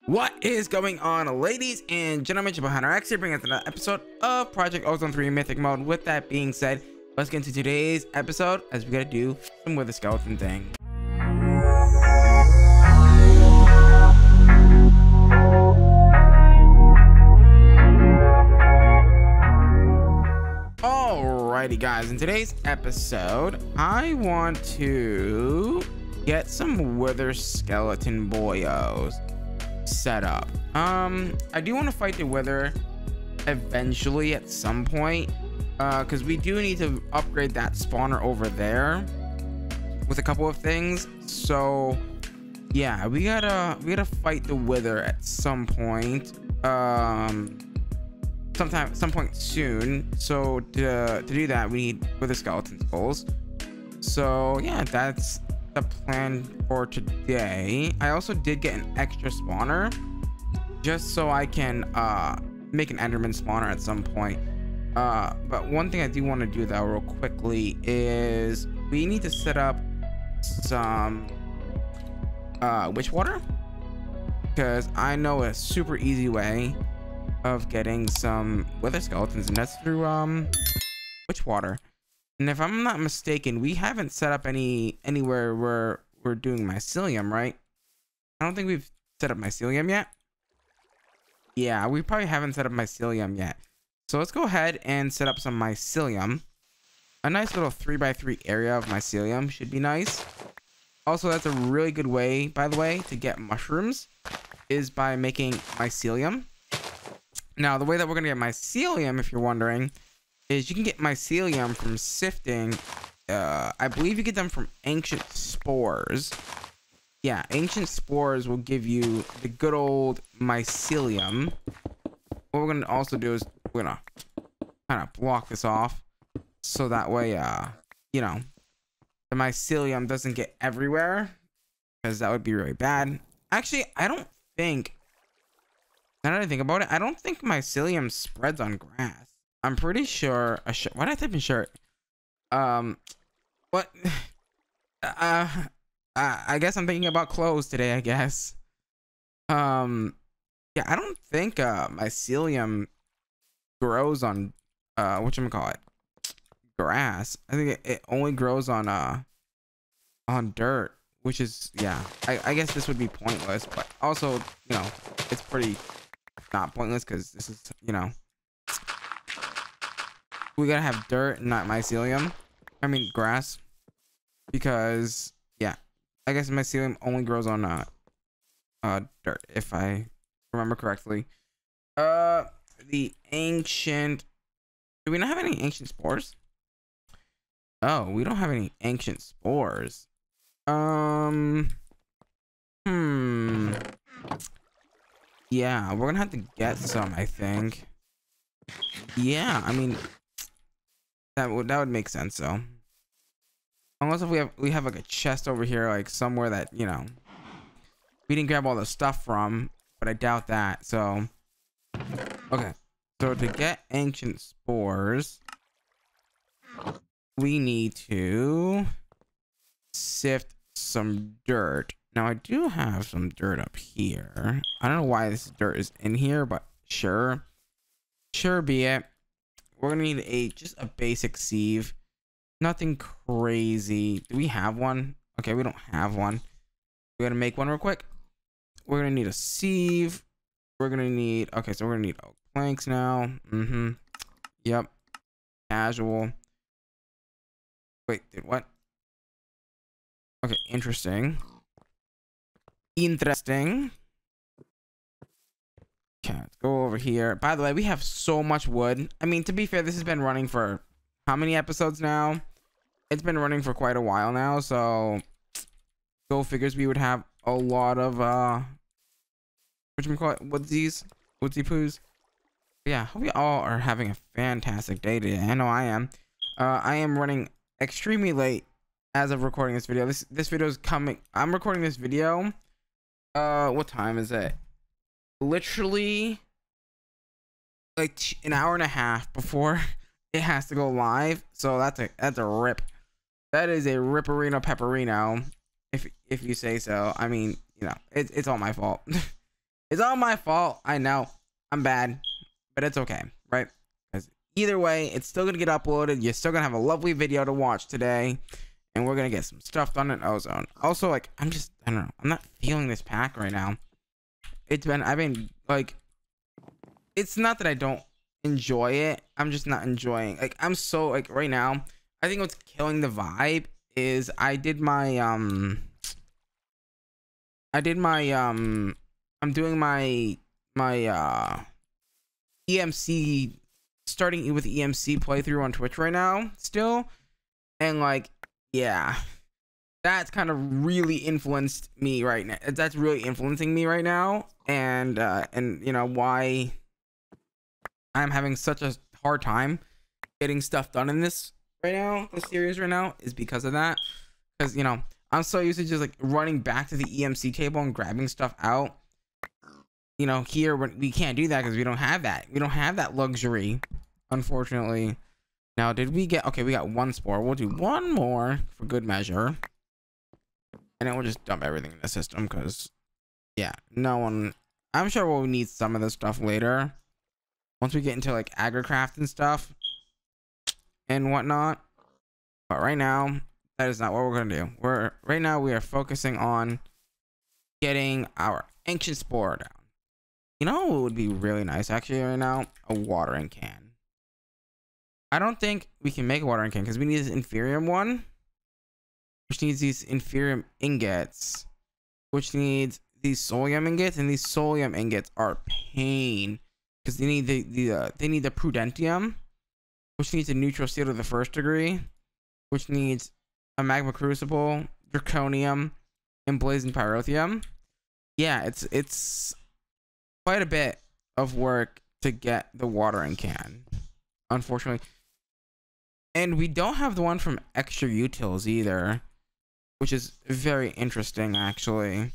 What is going on, ladies and gentlemen? Hunterx here, bringing us another episode of Project Ozone 3 Mythic Mode. With that being said, let's get into today's episode as we gotta do some Wither skeleton thing. Alrighty guys, in today's episode, I want to get some Wither skeleton boyos set up. I do want to fight the Wither eventually at some point, because we do need to upgrade that spawner over there with a couple of things. So yeah, we gotta fight the Wither at some point, some point soon. So to do that, we need Wither skeleton skulls. So yeah, that's the plan for today. I also did get an extra spawner just so I can make an enderman spawner at some point. But one thing I do want to do though real quickly is we need to set up some witch water, because I know a super easy way of getting some Wither skeletons, and that's through witch water. And if I'm not mistaken, we haven't set up anywhere where we're doing mycelium, right? I don't think we've set up mycelium yet. Yeah, we probably haven't set up mycelium yet. So let's go ahead and set up some mycelium. A nice little 3x3 area of mycelium should be nice. Also, that's a really good way, by the way, to get mushrooms is by making mycelium. Now, the way that we're going to get mycelium, if you're wondering, is you can get mycelium from sifting. I believe you get them from ancient spores. Yeah, ancient spores will give you the good old mycelium. What we're gonna also do is we're gonna kind of block this off, so that way you know, the mycelium doesn't get everywhere, because that would be really bad. Actually, I don't think, now that I think about it, I don't think mycelium spreads on grass. I'm pretty sure a shirt. Why did I type in shirt? What? I guess I'm thinking about clothes today, I guess. Yeah, I don't think mycelium grows on whatchamacallit, grass. I think it only grows on dirt, which is, yeah, I guess this would be pointless, but also, you know, it's pretty not pointless, because this is, you know, we gotta have dirt and not mycelium. I mean grass, because yeah, I guess mycelium only grows on dirt, if I remember correctly. The ancient, do we not have any ancient spores? Oh, we don't have any ancient spores. Yeah, we're gonna have to get some, I think. Yeah, I mean, that would make sense though. Unless if we have like a chest over here, like somewhere that, you know, we didn't grab all the stuff from, but I doubt that. So okay, so to get ancient spores, we need to sift some dirt. Now I do have some dirt up here. I don't know why this dirt is in here, but sure be it. We're gonna need just a basic sieve, nothing crazy. Do we have one? Okay, we don't have one. We're gonna make one real quick. We're gonna need a sieve. We're gonna need, okay, so we're gonna need oak planks now. Yep, casual. Wait, did what? Okay, interesting. Okay, let's go over here. By the way, we have so much wood. I mean, to be fair, this has been running for how many episodes now? It's been running for quite a while now, so go figures, we would have a lot of whatchamacallit, woodsy poos. Yeah, hope we all are having a fantastic day today. I know I am. I am running extremely late as of recording this video. This video is coming, I'm recording this video, what time is it? Literally like an hour and a half before it has to go live. So that's a rip. That is a ripperino pepperino, if you say so. I mean, you know, it's all my fault. It's all my fault. I know. I'm bad. But it's okay, right? Because either way, it's still going to get uploaded. You're still going to have a lovely video to watch today. And we're going to get some stuff done in Ozone. Also, like, I don't know. I'm not feeling this pack right now. I've been, like, it's not that I don't enjoy it. I'm just not enjoying, like, I'm so, like, right now, I think what's killing the vibe is I'm doing my EMC, starting with EMC playthrough on Twitch right now still, and like, yeah, that's kind of really influenced me right now. That's really influencing me right now, and you know why I'm having such a hard time getting stuff done in this series right now is because of that. Because, you know, I'm so used to just like running back to the EMC cable and grabbing stuff out. You know, here we can't do that because we don't have that. We don't have that luxury, unfortunately. Now, did we get... Okay, we got one spore. We'll do one more for good measure. And then we'll just dump everything in the system because, yeah, no one... I'm sure we'll need some of this stuff later. Once we get into, like, agricraft and stuff and whatnot. But right now, that is not what we're going to do. Right now, we are focusing on getting our ancient spore down. You know what would be really nice, actually, right now? A watering can. I don't think we can make a watering can because we need this inferium one, which needs these inferium ingots, which needs these solium ingots, and these solium ingots are pain because they need the prudentium, which needs a neutral steel to the 1st degree, which needs a magma crucible, draconium, and blazing pyrotheum. Yeah, it's quite a bit of work to get the watering can, unfortunately. And we don't have the one from extra utils either, which is very interesting, actually.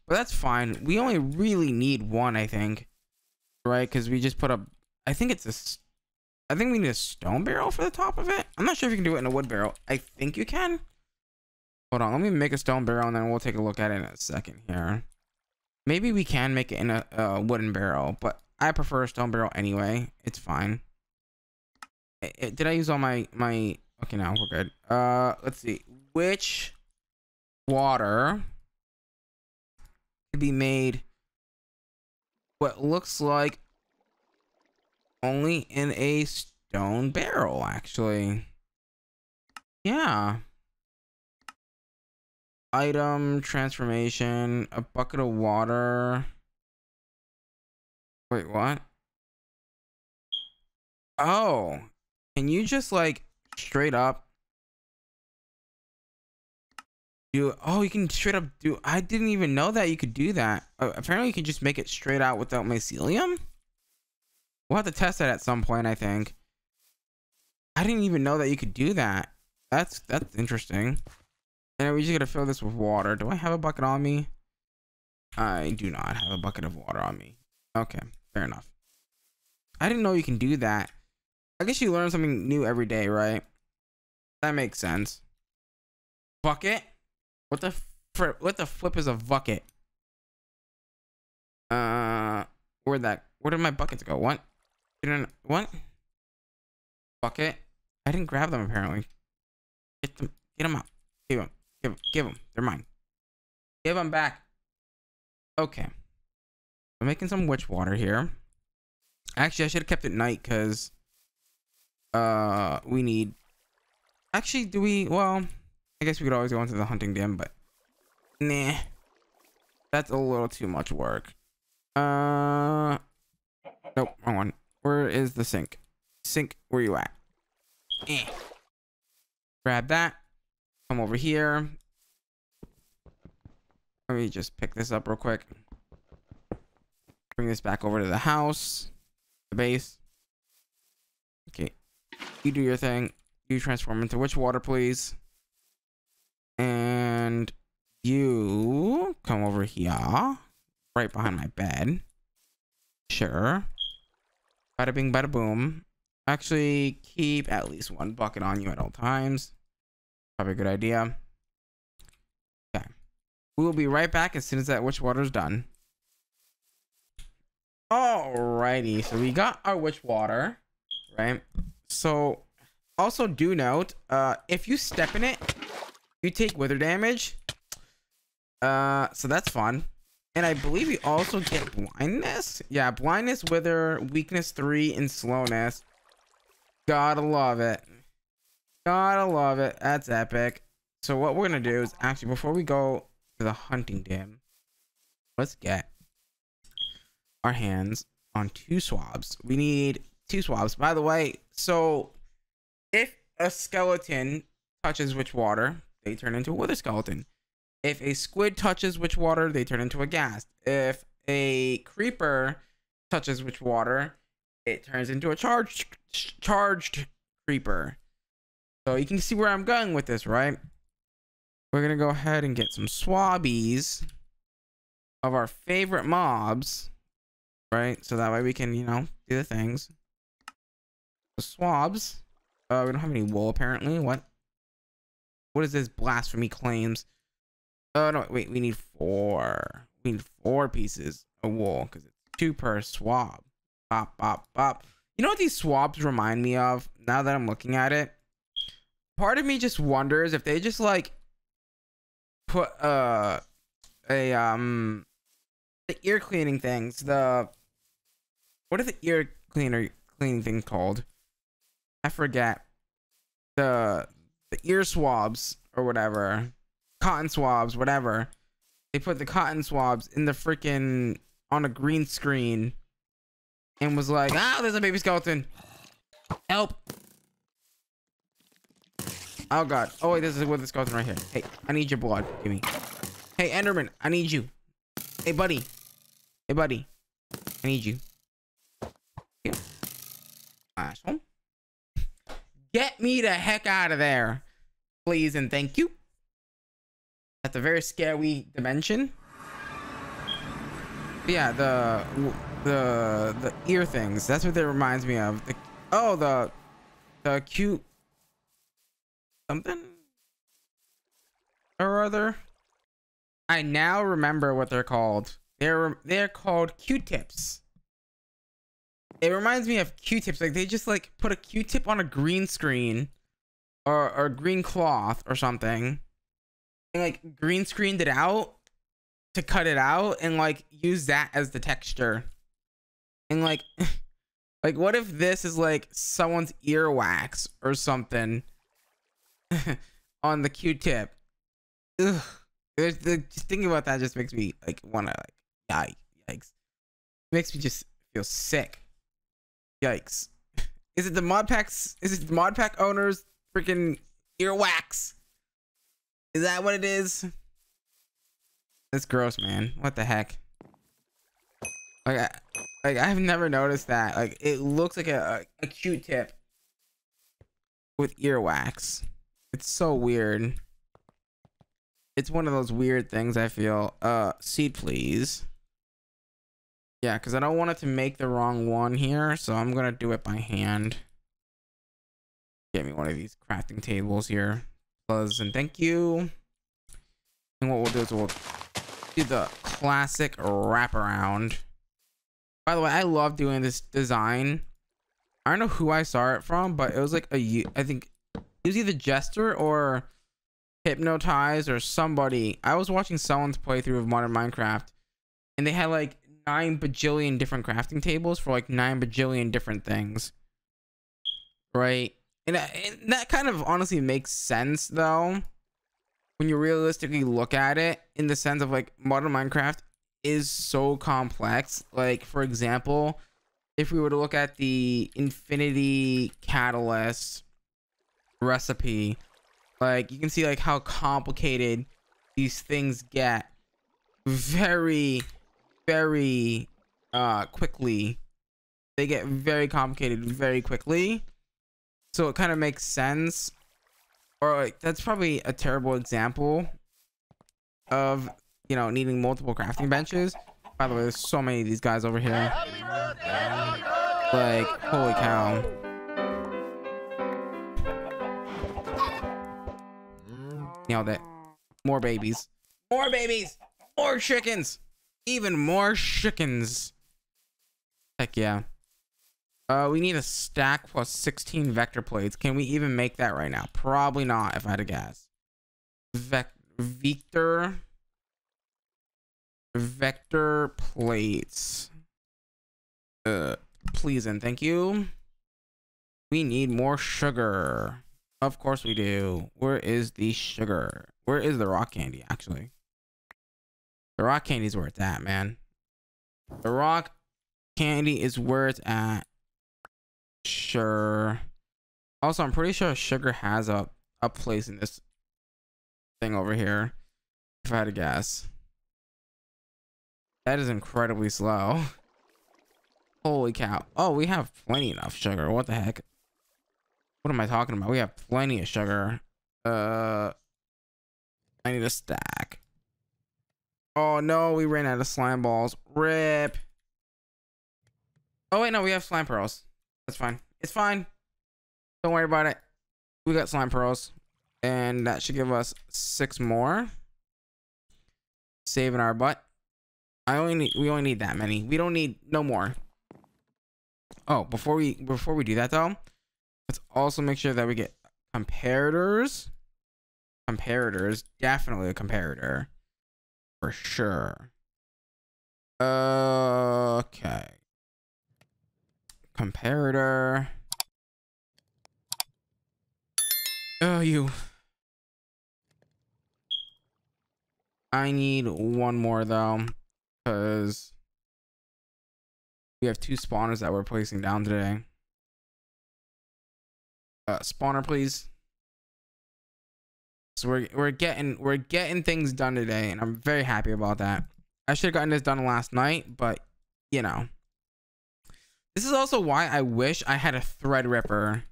But that's fine. We only really need one, I think, right? Because we just put a... I think we need a stone barrel for the top of it. I'm not sure if you can do it in a wood barrel. I think you can. Hold on, let me make a stone barrel, and then we'll take a look at it in a second here. Maybe we can make it in a wooden barrel, but I prefer a stone barrel anyway. It's fine. Did I use all my... Okay, now we're good. Let's see. Which water could be made what looks like only in a stone barrel, actually? Yeah. Item transformation, a bucket of water. Wait, what? Oh, can you just like straight up do... Oh, you can straight up do... I didn't even know that you could do that. Apparently you can just make it straight out without mycelium. We'll have to test that at some point, I think. I didn't even know that you could do that. That's interesting. And we just gotta fill this with water. Do I have a bucket on me? I do not have a bucket of water on me. Okay, fair enough. I didn't know you can do that. I guess you learn something new every day, right? That makes sense. Bucket? What the flip is a bucket? Where did my buckets go? What? What? Bucket? I didn't grab them apparently. Get them out. Give them. They're mine. Give them back. Okay. I'm making some witch water here. Actually, I should have kept it night because we need... Actually, do we... Well, I guess we could always go into the hunting den, but nah. That's a little too much work. Nope, wrong one. Where is the sink? Sink, where you at? Grab that. Come over here. Let me just pick this up real quick. Bring this back over to the house. The base. Okay. You do your thing. You transform into witch water, please. And you come over here. Right behind my bed. Sure. Bada bing, bada boom. Actually, keep at least one bucket on you at all times. Probably a good idea. Okay. We will be right back as soon as that witch water is done. Alrighty, so we got our witch water, right? So also do note, if you step in it, you take wither damage. So that's fun. And I believe you also get blindness. Yeah, blindness, wither, weakness 3, and slowness. Gotta love it. Gotta love it. That's epic. So what we're gonna do is actually, before we go to the hunting dim, let's get our hands on 2 swabs. We need 2 swabs. By the way, so if a skeleton touches witch water, they turn into a wither skeleton. If a squid touches witch water, they turn into a ghast. If a creeper touches witch water, it turns into a charged creeper. So you can see where I'm going with this, right? We're gonna go ahead and get some swabbies of our favorite mobs, right? So that way we can, you know, do the things. The swabs. We don't have any wool apparently. What is this blasphemy claims? Oh no, wait, we need 4. We need 4 pieces of wool because it's 2 per swab. Bop, bop, bop. You know what these swabs remind me of now that I'm looking at it? Part of me just wonders if they just like put the ear cleaning things, what are the ear cleaning thing called? I forget. The ear swabs or whatever. Cotton swabs, whatever. They put the cotton swabs in the freaking on a green screen and was like, ah, there's a baby skeleton. Help. Oh god. Oh wait, this is with the skeleton right here. Hey, I need your blood. Give me. Hey, Enderman, I need you. Hey, buddy. Hey, buddy. I need you. Here. Asshole. Get me the heck out of there. Please and thank you. That's a very scary dimension. But yeah, the ear things. That's what that reminds me of. The cute something or other. I now remember what they're called. They're called Qtips. It reminds me of Qtips. Like they just like put a Q-tip on a green screen or green cloth or something. And like green screened it out to cut it out and like use that as the texture. And like like what if this is like someone's earwax or something on the Q-tip? Ugh. Just thinking about that just makes me like wanna like yikes. Makes me just feel sick. Yikes. Is it the mod packs? Is it the mod pack owners freaking earwax? Is that what it is? That's gross, man. What the heck? Like I've never noticed that. Like it looks like a Q-tip with earwax. It's so weird. It's one of those weird things I feel. Seed, please. Yeah, because I don't want it to make the wrong one here, so I'm gonna do it by hand. Get me one of these crafting tables here. And thank you. And what we'll do is we'll do the classic wraparound. By the way, I love doing this design. I don't know who I saw it from, but it was like I think it was either Jester or Hypnotized or somebody. I was watching someone's playthrough of Modern Minecraft, and they had like 9 bajillion different crafting tables for like 9 bajillion different things, right? And that kind of honestly makes sense though when you realistically look at it, in the sense of like Modern Minecraft is so complex. Like for example, if we were to look at the Infinity Catalyst recipe, like you can see like how complicated these things get very quickly. They get very complicated very quickly. So it kind of makes sense. Or like that's probably a terrible example of, you know, needing multiple crafting benches. By the way, there's so many of these guys over here. Like, holy cow. Nailed it. More babies. More babies. More chickens. Even more chickens. Heck yeah. We need a stack plus 16 vector plates. Can we even make that right now? Probably not, if I had to guess. Vector plates. Please and thank you. We need more sugar. Of course we do. Where is the sugar? Where is the rock candy, actually? The rock candy is where it's at, man. The rock candy is where it's at. Sure. Also, I'm pretty sure sugar has a place in this thing over here, if I had to guess. That is incredibly slow. Holy cow. Oh, we have plenty enough sugar. What the heck? What am I talking about? We have plenty of sugar. I need a stack. Oh no, we ran out of slime balls. Rip. Oh wait, no, we have slime pearls. That's fine. It's fine. Don't worry about it. We got slime pearls. And that should give us 6 more. Saving our butt. We only need that many. We don't need no more. Oh, before we do that though, let's also make sure that we get comparators. Comparators, definitely a comparator. For sure. Okay. Comparator. Oh, you. I need one more though, because we have 2 spawners that we're placing down today. Spawner, please. So we're getting things done today, and I'm very happy about that. I should have gotten this done last night, but you know. This is also why I wish I had a Threadripper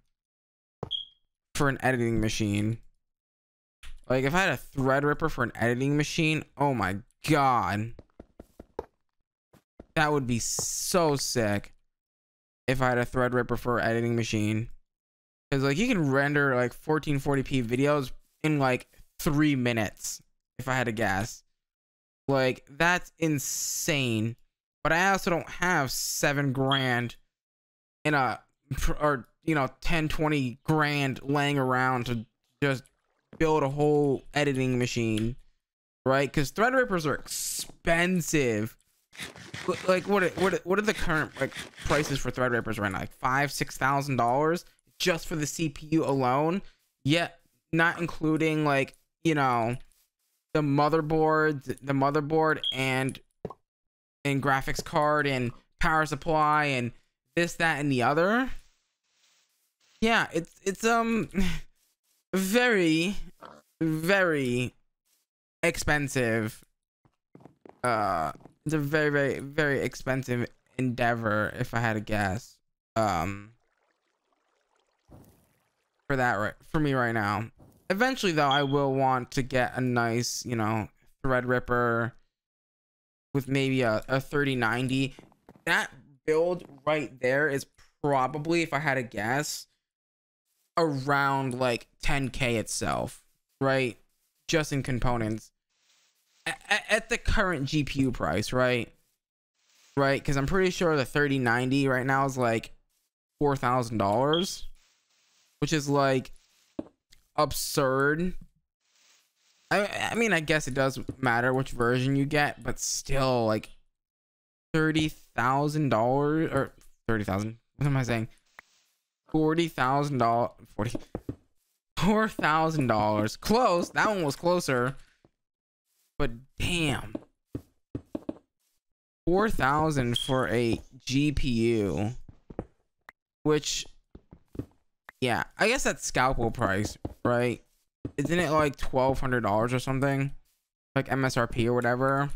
for an editing machine. Like if I had a Threadripper for an editing machine, oh my god. That would be so sick if I had a Threadripper for an editing machine. Because like you can render like 1440p videos in like 3 minutes, if I had to guess. Like that's insane. But I also don't have 7 grand in a, or you know, 10-20 grand laying around to just build a whole editing machine, right? Because Threadrippers are expensive. Like what are the current like prices for Threadrippers right now? Like $5,000-$6,000 just for the CPU alone, yet not including like, you know, the motherboard and graphics card and power supply and this, that, and the other. Yeah, it's very expensive. It's a very expensive endeavor, if I had to guess. For that, right, for me right now. Eventually though, I will want to get a nice, you know, Threadripper with maybe a 3090. That build right there is probably, if I had to guess, around like 10k itself, right? Just in components at the current GPU price, right? Because I'm pretty sure the 3090 right now is like $4,000, which is like absurd. I mean, I guess it does matter which version you get, but still, like $30,000 or 30,000. What am I saying? $40,000. $4,000. Close. That one was closer. But damn. 4,000 for a GPU, which, yeah, I guess that's scalpel price, right? Isn't it like $1,200 or something? Like MSRP or whatever.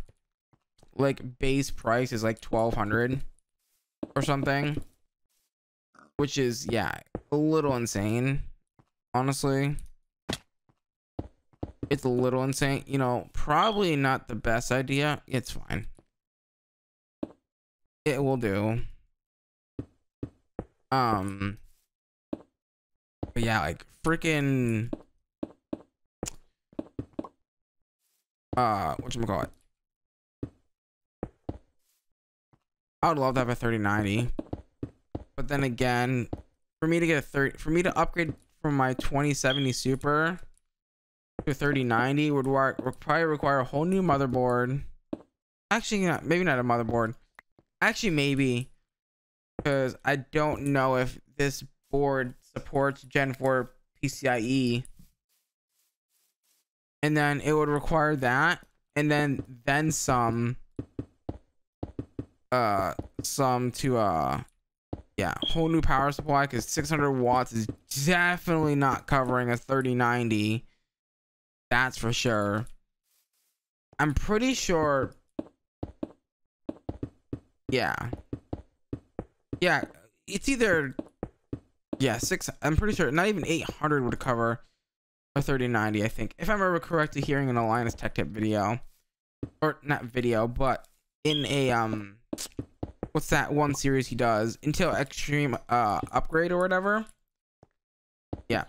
Like base price is like $1,200 or something, which is, yeah, a little insane, honestly. It's a little insane, you know. Probably not the best idea. It's fine. It will do. But yeah, like freaking whatchamacallit? I would love to have a 3090, but then again, for me to get for me to upgrade from my 2070 Super to a 3090 would probably require a whole new motherboard. Actually, not, maybe not a motherboard. Actually, maybe, because I don't know if this board supports Gen 4 PCIe, and then it would require that, and then some to yeah, whole new power supply, because 600 watts is definitely not covering a 3090. That's for sure. I'm pretty sure. Yeah, it's either, yeah, I'm pretty sure not even 800 would cover a 3090, I think, if I remember correctly, hearing an Linus Tech Tip video, or not video, but in a what's that one series he does, Intel Extreme Upgrade or whatever. Yeah,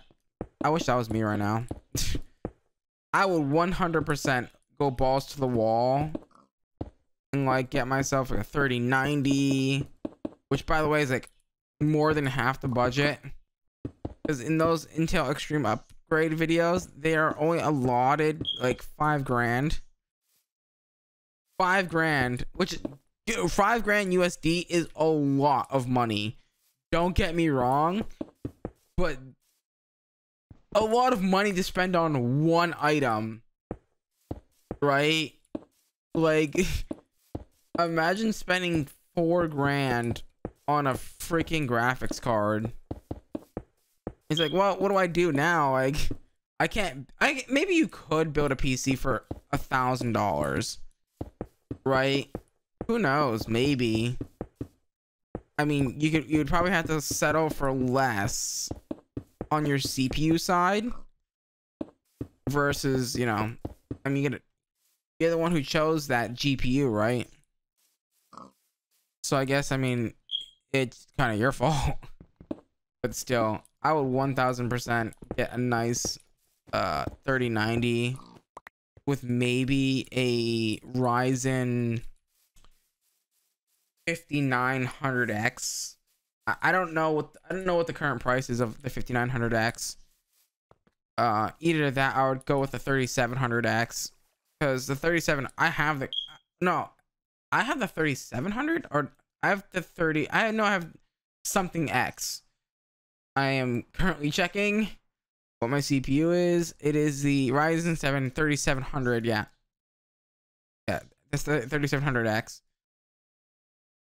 I wish that was me right now. I would 100% go balls to the wall and like get myself like a 3090, which by the way is like more than half the budget, because in those Intel Extreme Upgrade videos they are only allotted like $5,000. $5,000, which, you know, $5,000 USD is a lot of money. Don't get me wrong, but a lot of money to spend on one item, right? Like, imagine spending $4,000 on a freaking graphics card. It's like, well, what do I do now? Like, maybe you could build a PC for $1,000, right? Who knows? Maybe. I mean, you would probably have to settle for less on your CPU side versus, you know, I mean, you're the one who chose that GPU, right? So I guess, I mean, it's kind of your fault. But still, I would 1000% get a nice 3090 with maybe a Ryzen 5900X. I don't know what the current price is of the 5900X. Either that, I would go with the 3700X, because the 37 I have the 3700, or I have the 30. I have something X. I am currently checking what my CPU is. It is the Ryzen 7 3700. Yeah, that's the 3700X.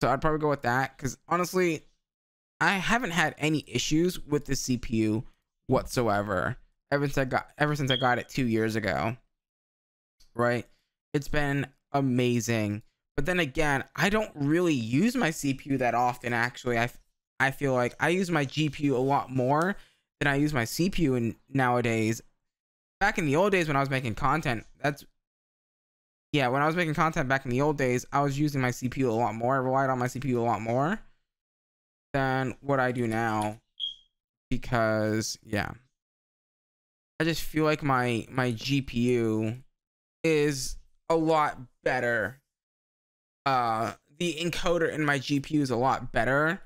So I'd probably go with that, because honestly, I haven't had any issues with the CPU whatsoever ever since I got it 2 years ago. Right? It's been amazing. But then again, I don't really use my CPU that often. Actually, I feel like I use my GPU a lot more than I use my CPU nowadays. Back in the old days when I was making content, when I was making content back in the old days, I was using my CPU a lot more. I relied on my CPU a lot more than what I do now, because yeah, I just feel like my GPU is a lot better. The encoder in my GPU is a lot better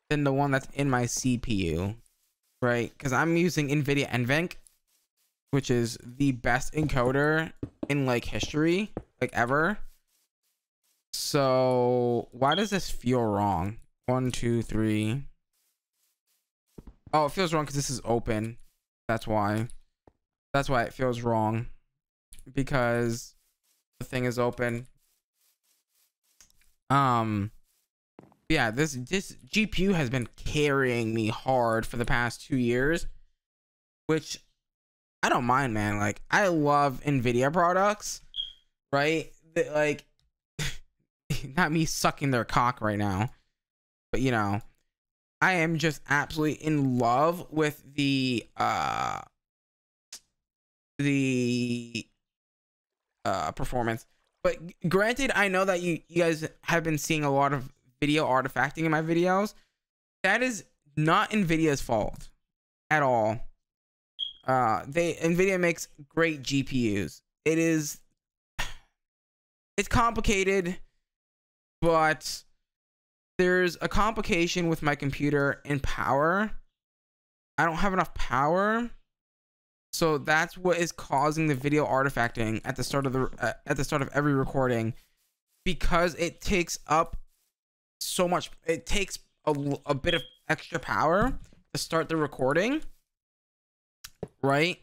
than the one that's in my CPU, right? Because I'm using NVIDIA NVENC, which is the best encoder in like history, like ever. So why does this feel wrong? 1, 2, 3. Oh, it feels wrong because this is open. That's why it feels wrong, because the thing is open. Yeah, this GPU has been carrying me hard for the past 2 years, which I don't mind, man. Like, I love NVIDIA products, right? Like, not me sucking their cock right now, but you know, I am just absolutely in love with the performance. But granted, I know that you guys have been seeing a lot of video artifacting in my videos. That is not NVIDIA's fault at all. NVIDIA makes great GPUs. It's complicated, but there's a complication with my computer and power. I don't have enough power, so that's what is causing the video artifacting at the start of every recording, because it takes up so much. It takes a bit of extra power to start the recording, right?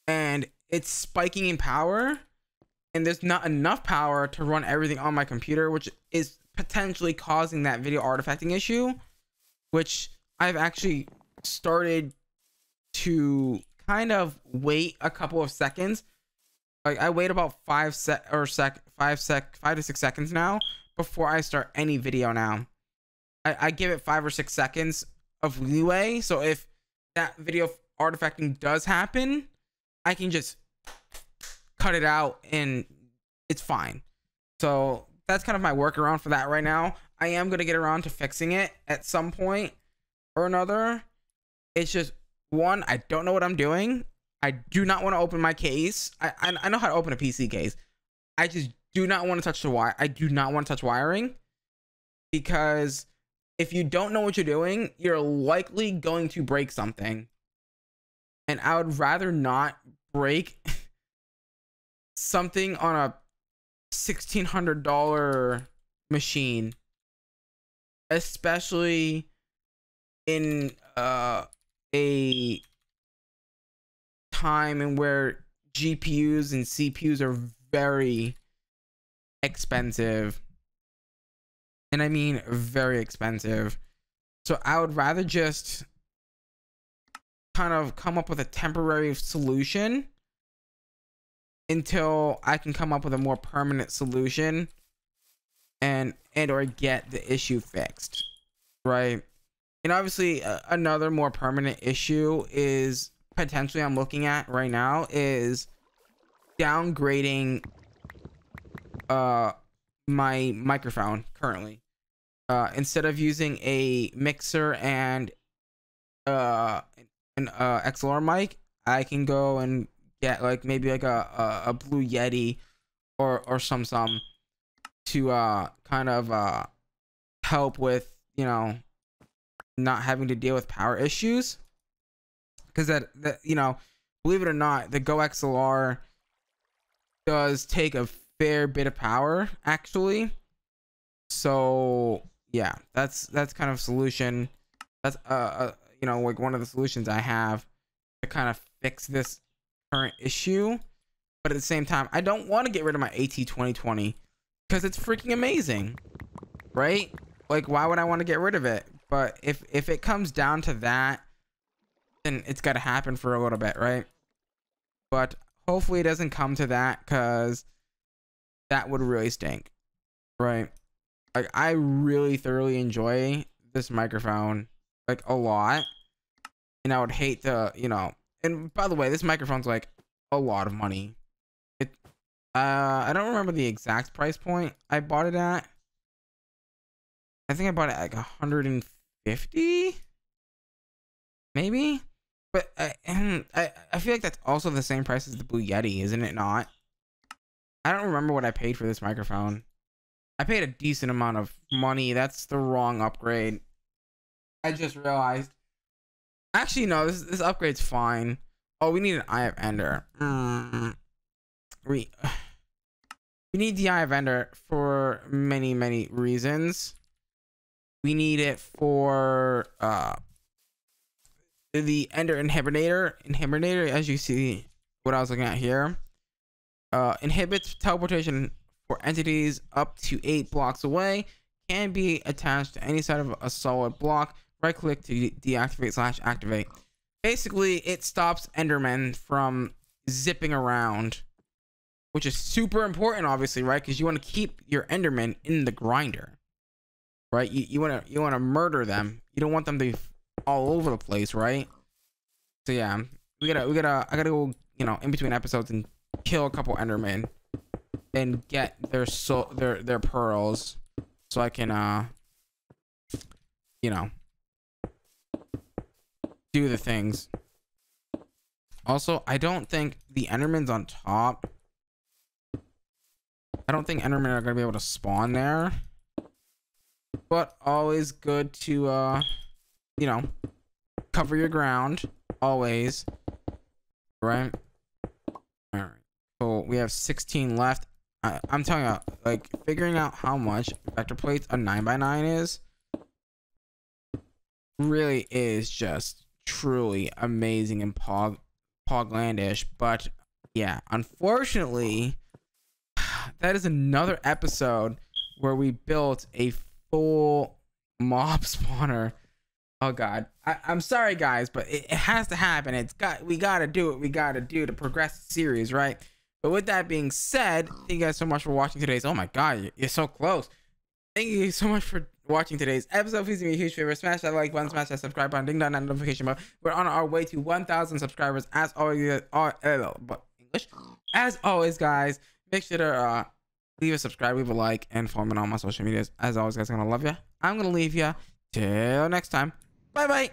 And it's spiking in power, and there's not enough power to run everything on my computer, which is potentially causing that video artifacting issue, which I've actually started to kind of wait a couple of seconds. Like I wait about 5 to 6 seconds now before I start any video now. I give it 5 or 6 seconds of leeway, so if that video artifacting does happen, I can just cut it out and it's fine. So that's kind of my workaround for that right now. I am going to get around to fixing it at some point or another. It's just, one, I don't know what I'm doing. I do not want to open my case. I know how to open a PC case. I just do not want to touch the wire. I do not want to touch wiring, because if you don't know what you're doing, you're likely going to break something. And I would rather not break something on a $1,600 machine, especially in a time in where GPUs and CPUs are very expensive. And I mean very expensive. So I would rather just kind of come up with a temporary solution until I can come up with a more permanent solution and or get the issue fixed, right? And obviously another more permanent issue is potentially I'm looking at right now is downgrading my microphone currently. Instead of using a mixer and an XLR mic, I can go and get like maybe like a Blue Yeti or some to kind of help with, you know, not having to deal with power issues, because that you know, believe it or not, the Go XLR does take a fair bit of power actually. So yeah, that's kind of solution. That's you know, like one of the solutions I have to kind of fix this current issue. But at the same time, I don't want to get rid of my AT2020 because it's freaking amazing, right? Like, why would I want to get rid of it? But if it comes down to that, then it's got to happen for a little bit, right? But hopefully it doesn't come to that, because that would really stink, right? Like, I really thoroughly enjoy this microphone, like, a lot. And I would hate to, you know, and by the way, this microphone's like a lot of money. I don't remember the exact price point I bought it at. I think I bought it at like 150, maybe. But I feel like that's also the same price as the Blue Yeti, isn't it not? I don't remember what I paid for this microphone. I paid a decent amount of money. That's the wrong upgrade. I just realized. Actually, no, this upgrade's fine. Oh, we need an Eye of Ender. We need the Eye of Ender for many reasons. We need it for the Ender inhibitor, as you see what I was looking at here. Inhibits teleportation for entities up to 8 blocks away. Can be attached to any side of a solid block. Right click to deactivate / activate. Basically, it stops Endermen from zipping around, which is super important, obviously, right? Because you want to keep your Endermen in the grinder, right? You want to murder them. You don't want them to be all over the place, right? So yeah, I gotta go, you know, in between episodes and kill a couple Endermen and get their pearls, so I can you know, do the things. Also, I don't think the Enderman's on top. I don't think Endermen are gonna be able to spawn there. but always good to you know, cover your ground always, right? All right, cool. We have 16 left. I'm telling you, like, figuring out how much vector plates a 9x9 is really is just truly amazing and poglandish. But yeah, unfortunately, that is another episode where we built a full mob spawner. Oh god, I'm sorry guys, but it has to happen. We gotta do what we gotta do to progress the series, right? But with that being said, thank you guys so much for watching today's. Oh my god, you're so close. Thank you so much for watching today's episode. Please do me a huge favor, smash that like button, smash that subscribe button, ding dong that notification bell. We're on our way to 1,000 subscribers. As always, as always, guys, make sure to leave a subscribe, leave a like, and follow me on all my social medias. As always, guys, I'm gonna love you. I'm gonna leave you till next time. Bye bye.